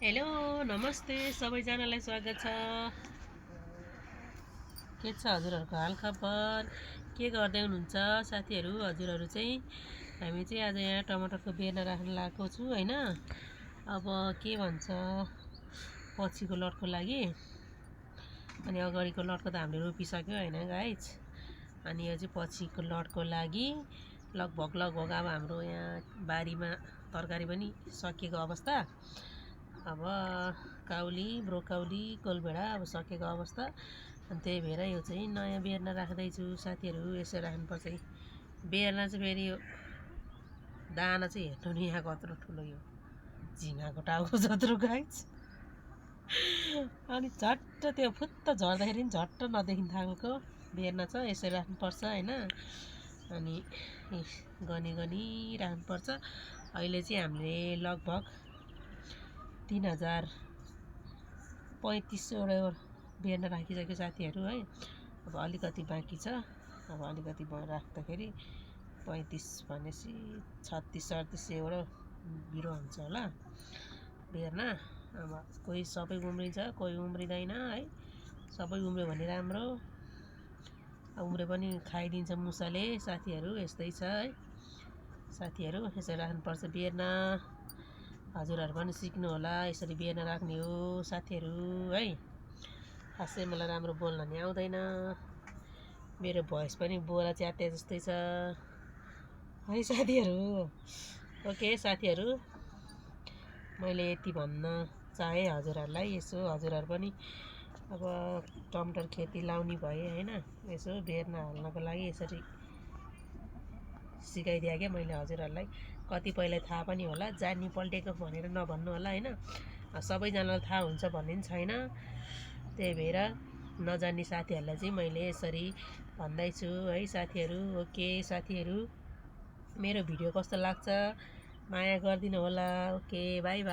Hello नमस्ते सबैजनालाई स्वागत छ। के छ हजुरहरूको हालखबर, के गर्दै हुनुहुन्छ साथीहरू? हजुरहरू चाहिँ हामी चाहिँ आज यहाँ टमाटरको बेर्ना राख्न लागेको छु हैन। अब के भन्छ पछिको लटको लागि अनि अगाडिको लटको त हामीले रोपिसक्यो हैन गाइज। अनि यो चाहिँ पछिको लटको लागि लगभग अब हाम्रो यहाँ बारीमा तरकारी पनि सकिएको अवस्था। अब काउली ब्रोकाउली गोलभेडा अब सकेको अवस्था। अनि त्यही भएर यो चाहिँ नयाँ बेर्ना राख्दैछु साथीहरू। यसो राख्नुपर्छ है बेर्ना चाहिँ। फेरि यो दाना चाहिँ हेर्नु नि यहाँ कत्रो ठुलो, यो झिँगाको टाउको जत्रो गाइज। अनि झट्ट त्यो फुत्त झर्दाखेरि पनि झट्ट नदेखिन थालेको बेर्ना छ। यसरी राख्नुपर्छ होइन। अनि गनी गनी राख्नुपर्छ। अहिले चाहिँ हामीले लगभग 3035वटा बेर्ना राखिसक्यो साथीहरू है। अब अलिकति बाँकी छ। अब अलिकति राख्दाखेरि 35 भनेपछि 36-37 बिरुवा हुन्छ होला बेर्ना। अब कोही सबै उम्रिन्छ, कोही उम्रिँदैन है। सबै उम्रियो भने राम्रो, उम्रे पनि खाइदिन्छ मुसाले साथीहरू। यस्तै छ है साथीहरू। यसरी राख्नुपर्छ बेर्ना। हजुरहरू पनि सिक्नु होला यसरी बेर्ना राख्ने हो साथीहरू है। खासै मलाई राम्रो बोल्न नि आउँदैन, मेरो भोइस पनि बोरा च्याते जस्तै छ है साथीहरू। ओके साथीहरू, मैले यति भन्न चाहेँ हजुरहरूलाई। यसो हजुरहरू पनि अब टमाटर खेती लाउने भए होइन, यसो बेर्ना हाल्नको लागि यसरी सिकाइदिएँ क्या मैले हजुरहरूलाई। कतिपयलाई थाहा पनि होला, जान्ने पल्टेको भनेर नभन्नु होला होइन। सबैजनालाई थाहा हुन्छ भन्ने पनि छैन। त्यही भएर नजान्ने साथीहरूलाई चाहिँ मैले यसरी भन्दैछु है साथीहरू। ओके साथीहरू, मेरो भिडियो कस्तो लाग्छ माया गरिदिनु होला। Okay by by.